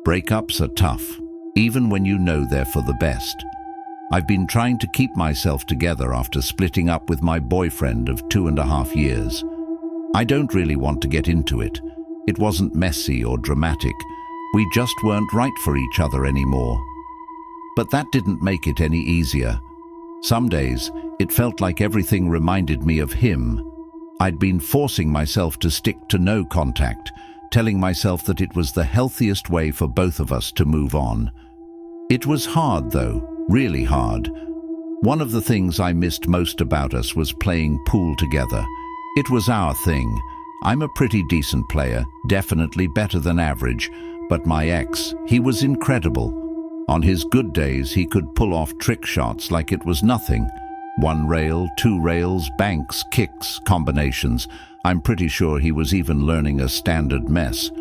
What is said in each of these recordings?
Breakups are tough, even when you know they're for the best. I've been trying to keep myself together after splitting up with my boyfriend of 2.5 years. I don't really want to get into it. It wasn't messy or dramatic. We just weren't right for each other anymore. But that didn't make it any easier. Some days, it felt like everything reminded me of him. I'd been forcing myself to stick to no contact, telling myself that it was the healthiest way for both of us to move on. It was hard though, really hard. One of the things I missed most about us was playing pool together. It was our thing. I'm a pretty decent player, definitely better than average, but my ex, he was incredible. On his good days, he could pull off trick shots like it was nothing. 1 rail, 2 rails, banks, kicks, combinations. I'm pretty sure he was even learning a standard mess.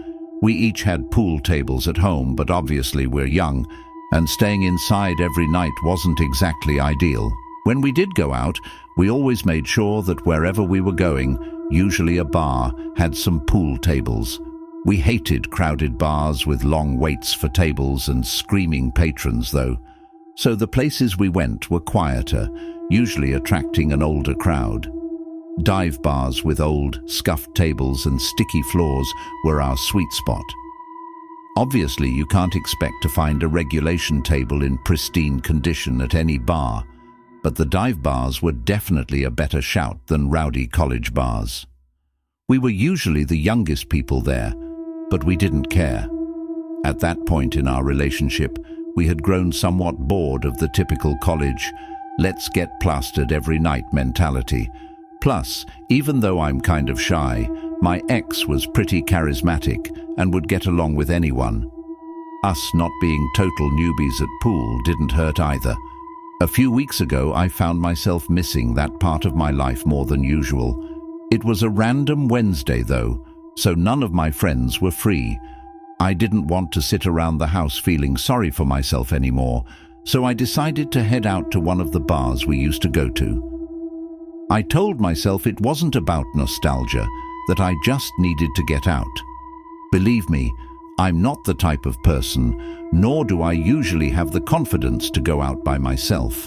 We each had pool tables at home, but obviously we're young, and staying inside every night wasn't exactly ideal. When we did go out, we always made sure that wherever we were going, usually a bar, had some pool tables. We hated crowded bars with long waits for tables and screaming patrons, though. So the places we went were quieter, usually attracting an older crowd. Dive bars with old, scuffed tables and sticky floors were our sweet spot. Obviously, you can't expect to find a regulation table in pristine condition at any bar, but the dive bars were definitely a better shout than rowdy college bars. We were usually the youngest people there, but we didn't care. At that point in our relationship, we had grown somewhat bored of the typical college, let's get plastered every night mentality. Plus, even though I'm kind of shy, my ex was pretty charismatic and would get along with anyone. Us not being total newbies at pool didn't hurt either. A few weeks ago, I found myself missing that part of my life more than usual. It was a random Wednesday though, so none of my friends were free. I didn't want to sit around the house feeling sorry for myself anymore, so I decided to head out to one of the bars we used to go to. I told myself it wasn't about nostalgia, that I just needed to get out. Believe me, I'm not the type of person, nor do I usually have the confidence to go out by myself.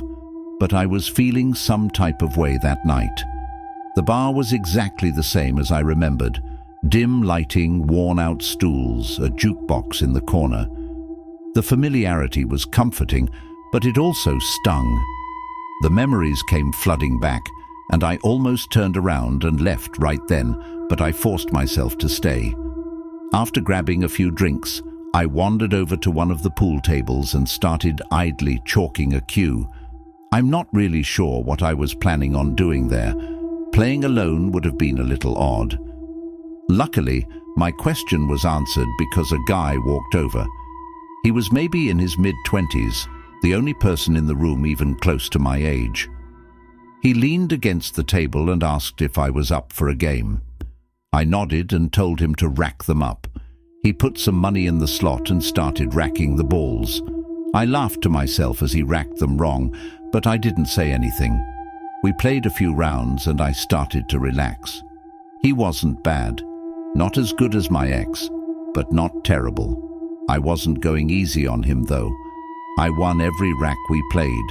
But I was feeling some type of way that night. The bar was exactly the same as I remembered. Dim lighting, worn-out stools, a jukebox in the corner. The familiarity was comforting, but it also stung. The memories came flooding back, and I almost turned around and left right then, but I forced myself to stay. After grabbing a few drinks, I wandered over to one of the pool tables and started idly chalking a cue. I'm not really sure what I was planning on doing there. Playing alone would have been a little odd. Luckily, my question was answered because a guy walked over. He was maybe in his mid-20s, the only person in the room even close to my age. He leaned against the table and asked if I was up for a game. I nodded and told him to rack them up. He put some money in the slot and started racking the balls. I laughed to myself as he racked them wrong, but I didn't say anything. We played a few rounds and I started to relax. He wasn't bad. Not as good as my ex, but not terrible. I wasn't going easy on him though. I won every rack we played.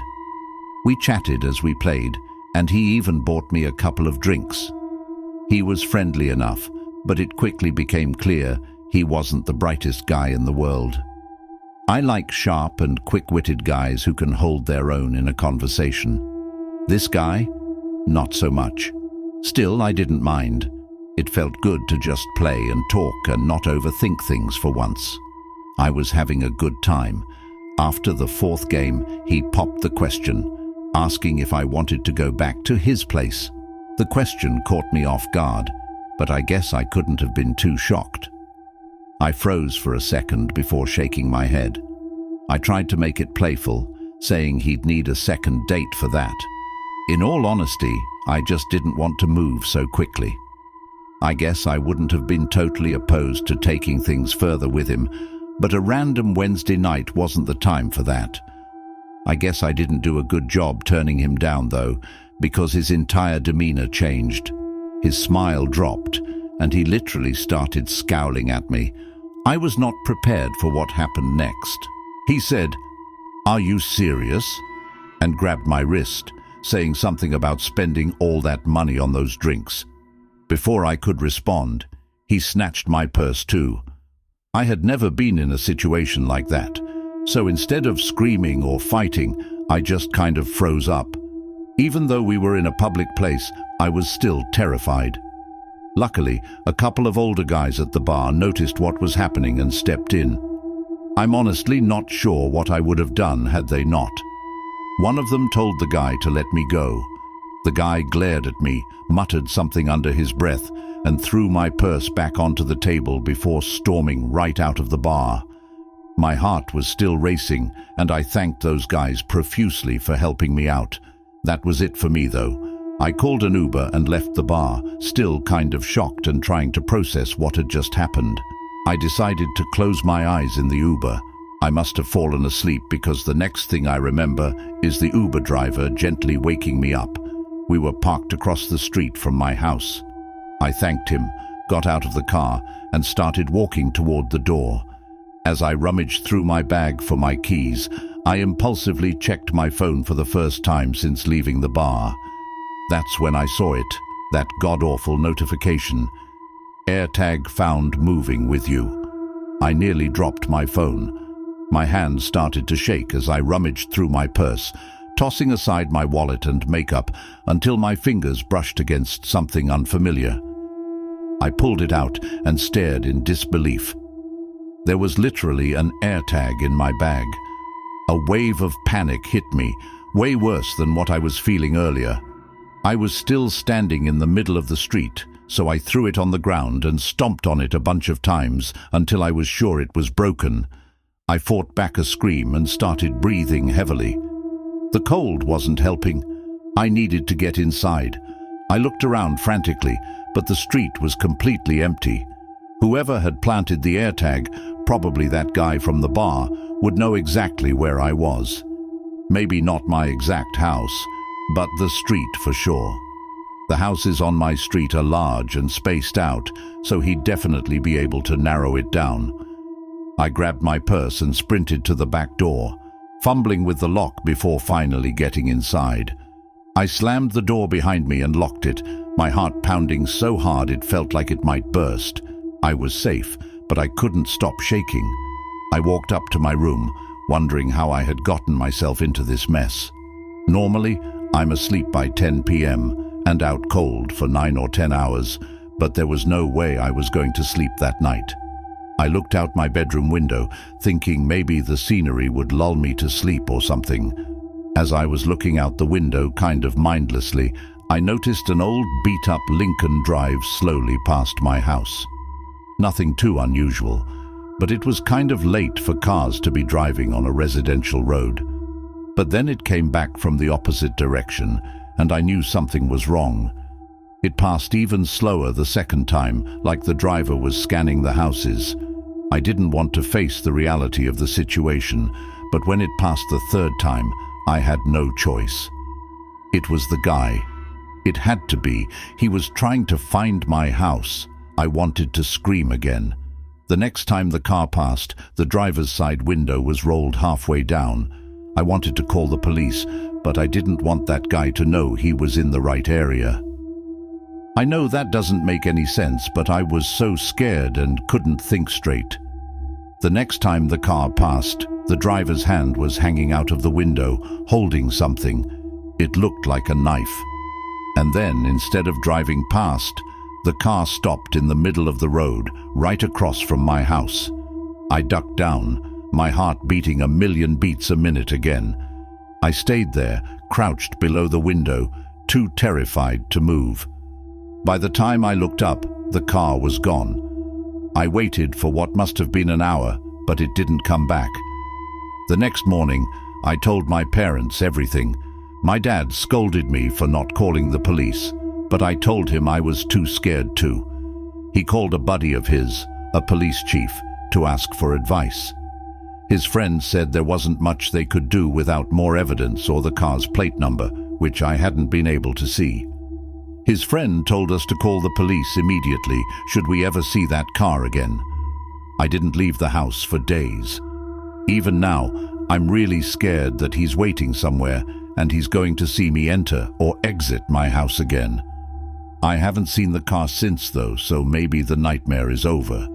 We chatted as we played, and he even bought me a couple of drinks. He was friendly enough, but it quickly became clear he wasn't the brightest guy in the world. I like sharp and quick-witted guys who can hold their own in a conversation. This guy? Not so much. Still, I didn't mind. It felt good to just play and talk and not overthink things for once. I was having a good time. After the 4th game, he popped the question, asking if I wanted to go back to his place. The question caught me off guard, but I guess I couldn't have been too shocked. I froze for a second before shaking my head. I tried to make it playful, saying he'd need a second date for that. In all honesty, I just didn't want to move so quickly. I guess I wouldn't have been totally opposed to taking things further with him, but a random Wednesday night wasn't the time for that. I guess I didn't do a good job turning him down though, because his entire demeanor changed. His smile dropped, and he literally started scowling at me. I was not prepared for what happened next. He said, "Are you serious?" and grabbed my wrist, saying something about spending all that money on those drinks. Before I could respond, he snatched my purse too. I had never been in a situation like that, so instead of screaming or fighting, I just kind of froze up. Even though we were in a public place, I was still terrified. Luckily, a couple of older guys at the bar noticed what was happening and stepped in. I'm honestly not sure what I would have done had they not. One of them told the guy to let me go. The guy glared at me, muttered something under his breath, and threw my purse back onto the table before storming right out of the bar. My heart was still racing, and I thanked those guys profusely for helping me out. That was it for me, though. I called an Uber and left the bar, still kind of shocked and trying to process what had just happened. I decided to close my eyes in the Uber. I must have fallen asleep because the next thing I remember is the Uber driver gently waking me up. We were parked across the street from my house. I thanked him, got out of the car, and started walking toward the door. As I rummaged through my bag for my keys, I impulsively checked my phone for the first time since leaving the bar. That's when I saw it, that god-awful notification. AirTag found moving with you. I nearly dropped my phone. My hands started to shake as I rummaged through my purse, tossing aside my wallet and makeup until my fingers brushed against something unfamiliar. I pulled it out and stared in disbelief. There was literally an AirTag in my bag. A wave of panic hit me, way worse than what I was feeling earlier. I was still standing in the middle of the street, so I threw it on the ground and stomped on it a bunch of times until I was sure it was broken. I fought back a scream and started breathing heavily. The cold wasn't helping. I needed to get inside. I looked around frantically, but the street was completely empty. Whoever had planted the AirTag, probably that guy from the bar, would know exactly where I was. Maybe not my exact house, but the street for sure. The houses on my street are large and spaced out, so he'd definitely be able to narrow it down. I grabbed my purse and sprinted to the back door, fumbling with the lock before finally getting inside. I slammed the door behind me and locked it, my heart pounding so hard it felt like it might burst. I was safe, but I couldn't stop shaking. I walked up to my room, wondering how I had gotten myself into this mess. Normally, I'm asleep by 10 p.m. and out cold for 9 or 10 hours, but there was no way I was going to sleep that night. I looked out my bedroom window, thinking maybe the scenery would lull me to sleep or something. As I was looking out the window kind of mindlessly, I noticed an old beat-up Lincoln drive slowly past my house. Nothing too unusual, but it was kind of late for cars to be driving on a residential road. But then it came back from the opposite direction, and I knew something was wrong. It passed even slower the second time, like the driver was scanning the houses. I didn't want to face the reality of the situation, but when it passed the third time, I had no choice. It was the guy. It had to be. He was trying to find my house. I wanted to scream again. The next time the car passed, the driver's side window was rolled halfway down. I wanted to call the police, but I didn't want that guy to know he was in the right area. I know that doesn't make any sense, but I was so scared and couldn't think straight. The next time the car passed, the driver's hand was hanging out of the window, holding something. It looked like a knife. And then, instead of driving past, the car stopped in the middle of the road, right across from my house. I ducked down, my heart beating a million beats a minute again. I stayed there, crouched below the window, too terrified to move. By the time I looked up, the car was gone. I waited for what must have been an hour, but it didn't come back. The next morning, I told my parents everything. My dad scolded me for not calling the police, but I told him I was too scared to. He called a buddy of his, a police chief, to ask for advice. His friend said there wasn't much they could do without more evidence or the car's plate number, which I hadn't been able to see. His friend told us to call the police immediately should we ever see that car again. I didn't leave the house for days. Even now, I'm really scared that he's waiting somewhere and he's going to see me enter or exit my house again. I haven't seen the car since though, so maybe the nightmare is over.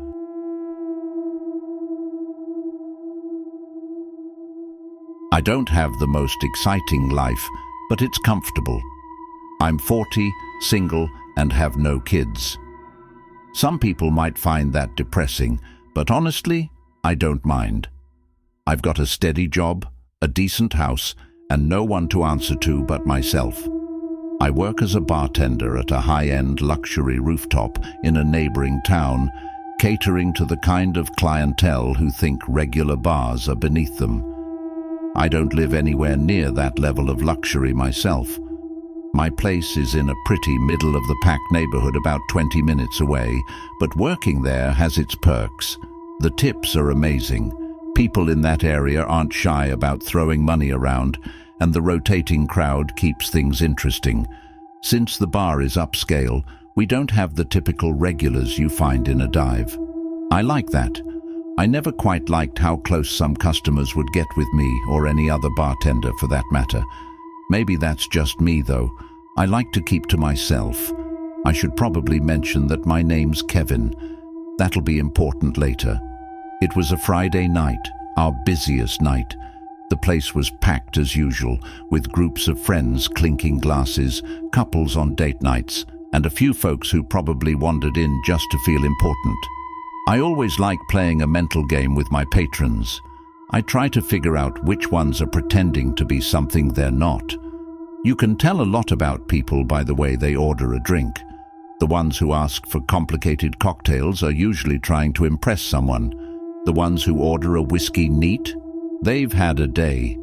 I don't have the most exciting life, but it's comfortable. I'm 40, single, and have no kids. Some people might find that depressing, but honestly, I don't mind. I've got a steady job, a decent house, and no one to answer to but myself. I work as a bartender at a high-end luxury rooftop in a neighboring town, catering to the kind of clientele who think regular bars are beneath them. I don't live anywhere near that level of luxury myself. My place is in a pretty middle-of-the-pack neighborhood about 20 minutes away, but working there has its perks. The tips are amazing. People in that area aren't shy about throwing money around, and the rotating crowd keeps things interesting. Since the bar is upscale, we don't have the typical regulars you find in a dive. I like that. I never quite liked how close some customers would get with me or any other bartender for that matter. Maybe that's just me though. I like to keep to myself. I should probably mention that my name's Kevin. That'll be important later. It was a Friday night, our busiest night. The place was packed as usual, with groups of friends clinking glasses, couples on date nights, and a few folks who probably wandered in just to feel important. I always like playing a mental game with my patrons. I try to figure out which ones are pretending to be something they're not. You can tell a lot about people by the way they order a drink. The ones who ask for complicated cocktails are usually trying to impress someone. The ones who order a whiskey neat, they've had a day.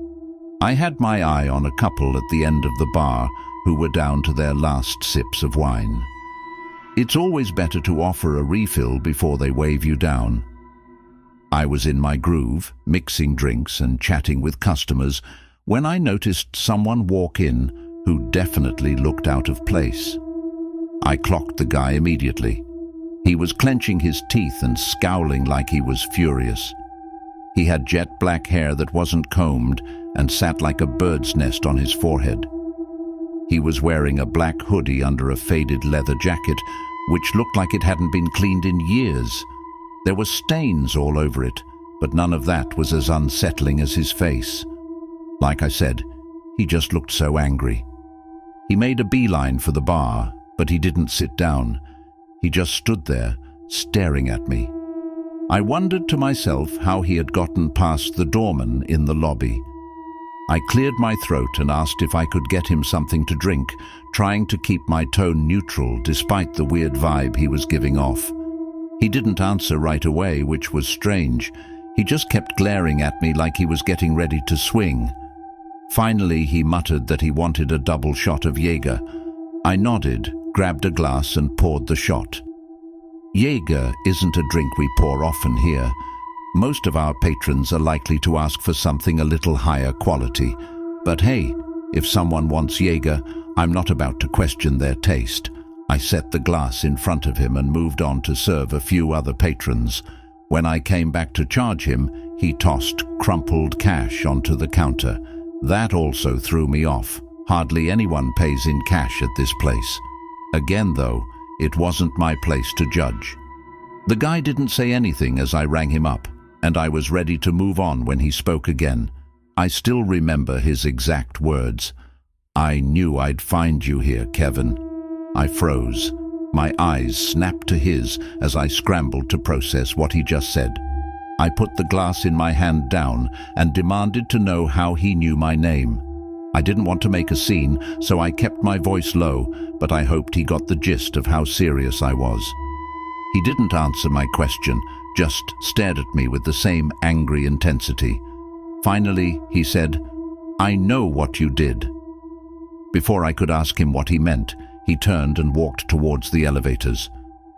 I had my eye on a couple at the end of the bar who were down to their last sips of wine. It's always better to offer a refill before they wave you down. I was in my groove, mixing drinks and chatting with customers, when I noticed someone walk in who definitely looked out of place. I clocked the guy immediately. He was clenching his teeth and scowling like he was furious. He had jet black hair that wasn't combed and sat like a bird's nest on his forehead. He was wearing a black hoodie under a faded leather jacket, which looked like it hadn't been cleaned in years. There were stains all over it, but none of that was as unsettling as his face. Like I said, he just looked so angry. He made a beeline for the bar, but he didn't sit down. He just stood there, staring at me. I wondered to myself how he had gotten past the doorman in the lobby. I cleared my throat and asked if I could get him something to drink, trying to keep my tone neutral despite the weird vibe he was giving off. He didn't answer right away, which was strange. He just kept glaring at me like he was getting ready to swing. Finally, he muttered that he wanted a double shot of Jaeger. I nodded, grabbed a glass and poured the shot. Jaeger isn't a drink we pour often here. Most of our patrons are likely to ask for something a little higher quality. But hey, if someone wants Jaeger, I'm not about to question their taste. I set the glass in front of him and moved on to serve a few other patrons. When I came back to charge him, he tossed crumpled cash onto the counter. That also threw me off. Hardly anyone pays in cash at this place. Again though, it wasn't my place to judge. The guy didn't say anything as I rang him up, and I was ready to move on when he spoke again. I still remember his exact words. "I knew I'd find you here, Kevin." I froze. My eyes snapped to his as I scrambled to process what he just said. I put the glass in my hand down and demanded to know how he knew my name. I didn't want to make a scene, so I kept my voice low, but I hoped he got the gist of how serious I was. He didn't answer my question, just stared at me with the same angry intensity. Finally, he said, "I know what you did." Before I could ask him what he meant, he turned and walked towards the elevators.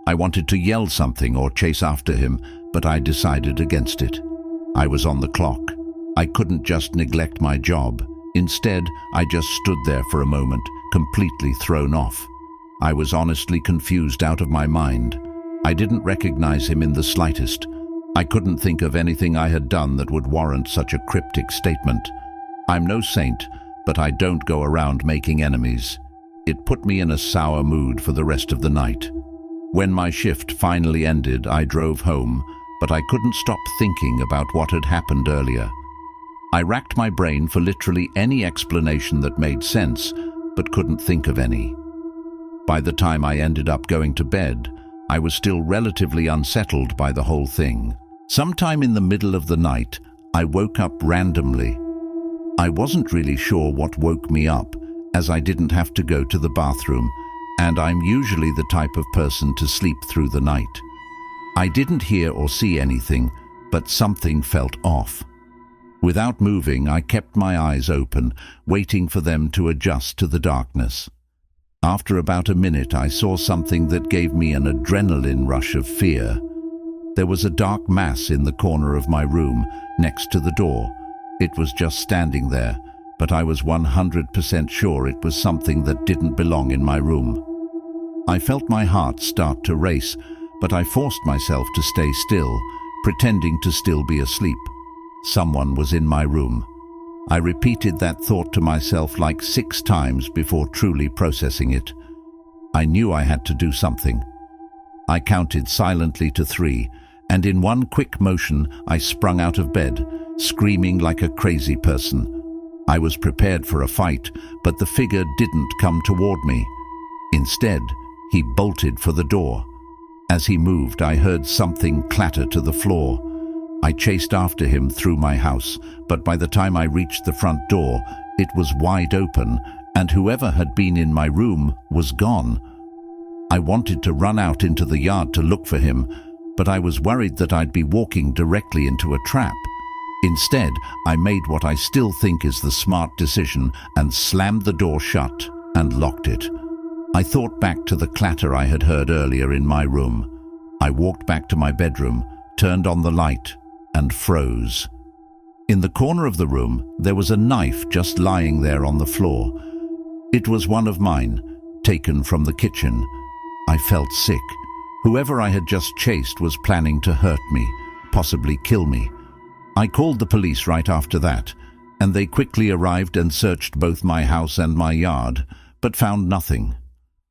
I wanted to yell something or chase after him, but I decided against it. I was on the clock. I couldn't just neglect my job. Instead, I just stood there for a moment, completely thrown off. I was honestly confused out of my mind. I didn't recognize him in the slightest. I couldn't think of anything I had done that would warrant such a cryptic statement. I'm no saint, but I don't go around making enemies. It put me in a sour mood for the rest of the night. When my shift finally ended, I drove home, but I couldn't stop thinking about what had happened earlier. I racked my brain for literally any explanation that made sense, but couldn't think of any. By the time I ended up going to bed, I was still relatively unsettled by the whole thing. Sometime in the middle of the night, I woke up randomly. I wasn't really sure what woke me up, as I didn't have to go to the bathroom, and I'm usually the type of person to sleep through the night. I didn't hear or see anything, but something felt off. Without moving, I kept my eyes open, waiting for them to adjust to the darkness. After about a minute, I saw something that gave me an adrenaline rush of fear. There was a dark mass in the corner of my room, next to the door. It was just standing there, but I was 100% sure it was something that didn't belong in my room. I felt my heart start to race, but I forced myself to stay still, pretending to still be asleep. Someone was in my room. I repeated that thought to myself like 6 times before truly processing it. I knew I had to do something. I counted silently to 3, and in one quick motion I sprung out of bed, screaming like a crazy person. I was prepared for a fight, but the figure didn't come toward me. Instead, he bolted for the door. As he moved, I heard something clatter to the floor. I chased after him through my house, but by the time I reached the front door, it was wide open, and whoever had been in my room was gone. I wanted to run out into the yard to look for him, but I was worried that I'd be walking directly into a trap. Instead, I made what I still think is the smart decision and slammed the door shut and locked it. I thought back to the clatter I had heard earlier in my room. I walked back to my bedroom, turned on the light, and froze. In the corner of the room, there was a knife just lying there on the floor. It was one of mine, taken from the kitchen. I felt sick. Whoever I had just chased was planning to hurt me, possibly kill me. I called the police right after that, and they quickly arrived and searched both my house and my yard, but found nothing.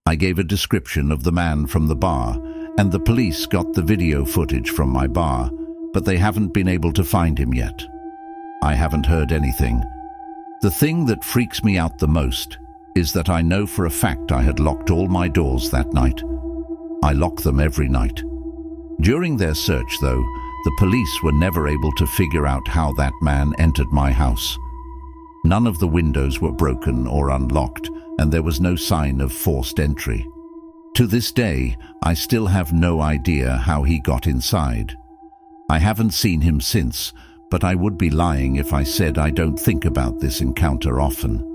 I gave a description of the man from the bar, and the police got the video footage from my bar, but they haven't been able to find him yet. I haven't heard anything. The thing that freaks me out the most is that I know for a fact I had locked all my doors that night. I lock them every night. During their search, though, the police were never able to figure out how that man entered my house. None of the windows were broken or unlocked, and there was no sign of forced entry. To this day, I still have no idea how he got inside. I haven't seen him since, but I would be lying if I said I don't think about this encounter often.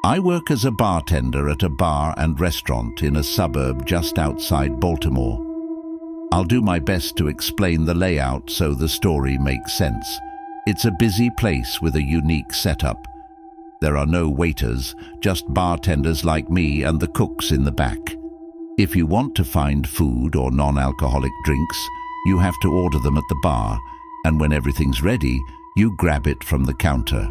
I work as a bartender at a bar and restaurant in a suburb just outside Baltimore. I'll do my best to explain the layout so the story makes sense. It's a busy place with a unique setup. There are no waiters, just bartenders like me and the cooks in the back. If you want to find food or non-alcoholic drinks, you have to order them at the bar, and when everything's ready, you grab it from the counter.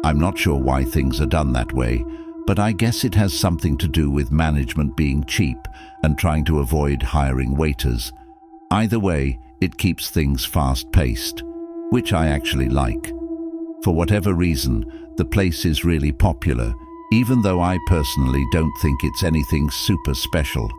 I'm not sure why things are done that way, but I guess it has something to do with management being cheap and trying to avoid hiring waiters. Either way, it keeps things fast-paced, which I actually like. For whatever reason, the place is really popular, even though I personally don't think it's anything super special.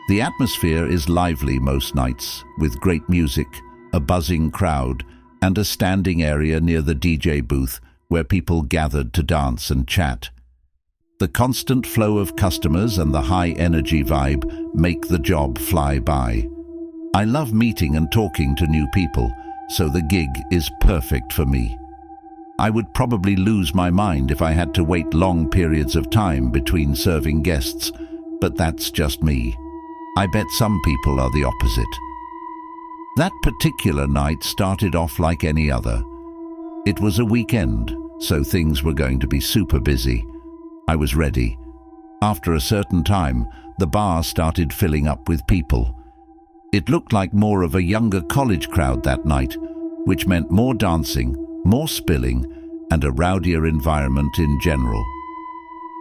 The atmosphere is lively most nights, with great music, a buzzing crowd, and a standing area near the DJ booth where people gathered to dance and chat. The constant flow of customers and the high-energy vibe make the job fly by. I love meeting and talking to new people, so the gig is perfect for me. I would probably lose my mind if I had to wait long periods of time between serving guests, but that's just me. I bet some people are the opposite. That particular night started off like any other. It was a weekend, so things were going to be super busy. I was ready. After a certain time, the bar started filling up with people. It looked like more of a younger college crowd that night, which meant more dancing, more spilling, and a rowdier environment in general.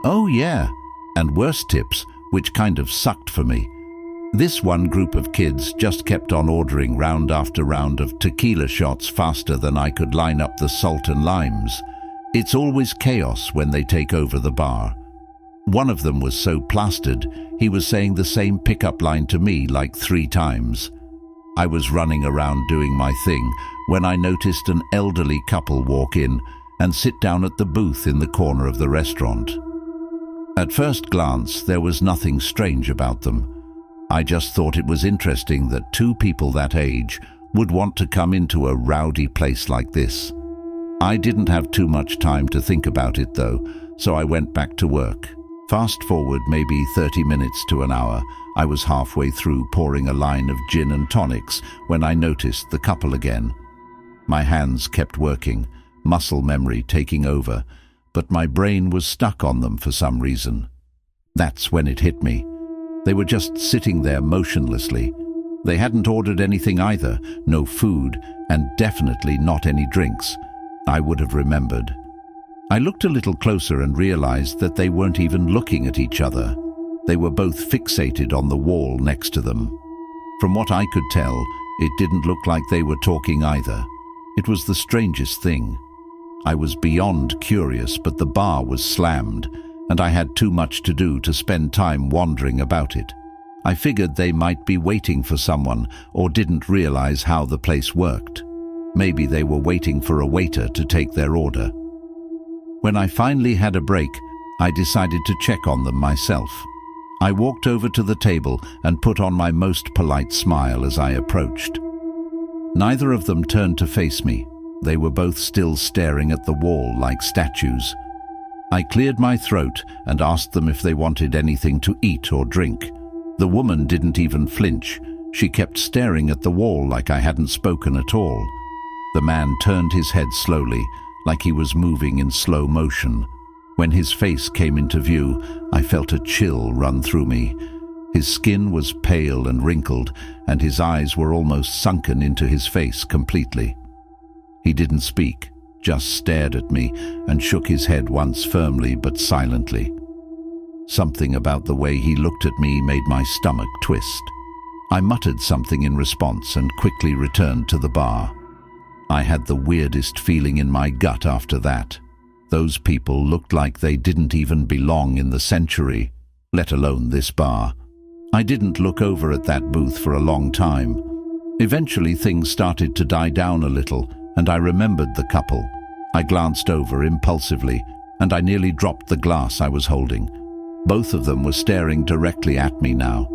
Oh yeah, and worse tips, which kind of sucked for me. This one group of kids just kept on ordering round after round of tequila shots faster than I could line up the salt and limes. It's always chaos when they take over the bar. One of them was so plastered, he was saying the same pickup line to me like 3 times. I was running around doing my thing when I noticed an elderly couple walk in and sit down at the booth in the corner of the restaurant. At first glance, there was nothing strange about them. I just thought it was interesting that 2 people that age would want to come into a rowdy place like this. I didn't have too much time to think about it though, so I went back to work. Fast forward maybe 30 minutes to an hour, I was halfway through pouring a line of gin and tonics when I noticed the couple again. My hands kept working, muscle memory taking over, but my brain was stuck on them for some reason. That's when it hit me. They were just sitting there motionlessly. They hadn't ordered anything either, no food, and definitely not any drinks. I would have remembered. I looked a little closer and realized that they weren't even looking at each other. They were both fixated on the wall next to them. From what I could tell, it didn't look like they were talking either. It was the strangest thing. I was beyond curious, but the bar was slammed, and I had too much to do to spend time wandering about it. I figured they might be waiting for someone or didn't realize how the place worked. Maybe they were waiting for a waiter to take their order. When I finally had a break, I decided to check on them myself. I walked over to the table and put on my most polite smile as I approached. Neither of them turned to face me. They were both still staring at the wall like statues. I cleared my throat and asked them if they wanted anything to eat or drink. The woman didn't even flinch. She kept staring at the wall like I hadn't spoken at all. The man turned his head slowly, like he was moving in slow motion. When his face came into view, I felt a chill run through me. His skin was pale and wrinkled, and his eyes were almost sunken into his face completely. He didn't speak, just stared at me and shook his head once firmly but silently. Something about the way he looked at me made my stomach twist. I muttered something in response and quickly returned to the bar. I had the weirdest feeling in my gut after that. Those people looked like they didn't even belong in the century, let alone this bar. I didn't look over at that booth for a long time. Eventually things started to die down a little, and I remembered the couple. I glanced over impulsively, and I nearly dropped the glass I was holding. Both of them were staring directly at me now.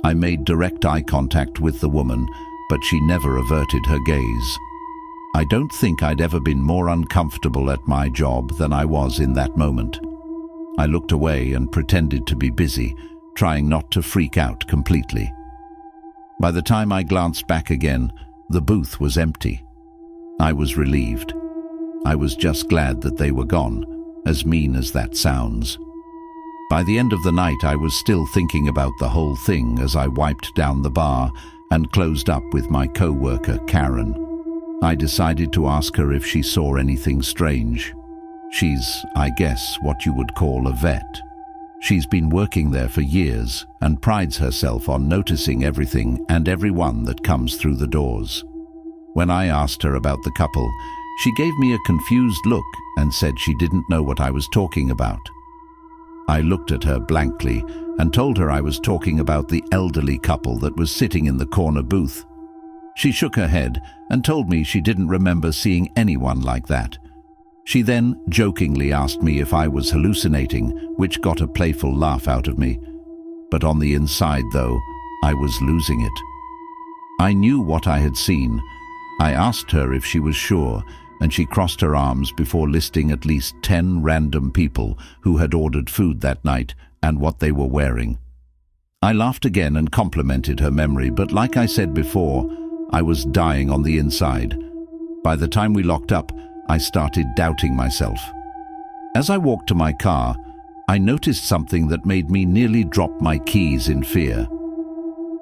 I made direct eye contact with the woman, but she never averted her gaze. I don't think I'd ever been more uncomfortable at my job than I was in that moment. I looked away and pretended to be busy, trying not to freak out completely. By the time I glanced back again, the booth was empty. I was relieved. I was just glad that they were gone, as mean as that sounds. By the end of the night, I was still thinking about the whole thing as I wiped down the bar and closed up with my co-worker, Karen. I decided to ask her if she saw anything strange. She's, I guess, what you would call a vet. She's been working there for years and prides herself on noticing everything and everyone that comes through the doors. When I asked her about the couple, she gave me a confused look and said she didn't know what I was talking about. I looked at her blankly and told her I was talking about the elderly couple that was sitting in the corner booth. She shook her head and told me she didn't remember seeing anyone like that. She then jokingly asked me if I was hallucinating, which got a playful laugh out of me. But on the inside, though, I was losing it. I knew what I had seen. I asked her if she was sure, and she crossed her arms before listing at least 10 random people who had ordered food that night and what they were wearing. I laughed again and complimented her memory, but like I said before, I was dying on the inside. By the time we locked up, I started doubting myself. As I walked to my car, I noticed something that made me nearly drop my keys in fear.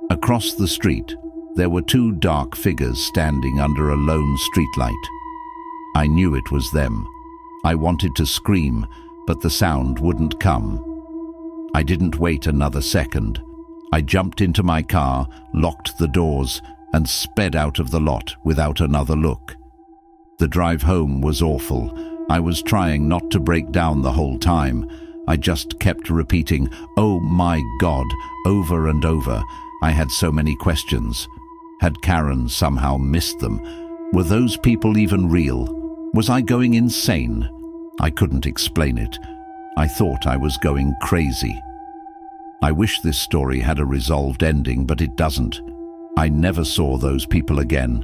Across the street, there were two dark figures standing under a lone streetlight. I knew it was them. I wanted to scream, but the sound wouldn't come. I didn't wait another second. I jumped into my car, locked the doors, and sped out of the lot without another look. The drive home was awful. I was trying not to break down the whole time. I just kept repeating, "Oh my God," over and over. I had so many questions. Had Karen somehow missed them? Were those people even real? Was I going insane? I couldn't explain it. I thought I was going crazy. I wish this story had a resolved ending, but it doesn't. I never saw those people again.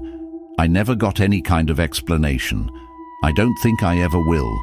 I never got any kind of explanation. I don't think I ever will.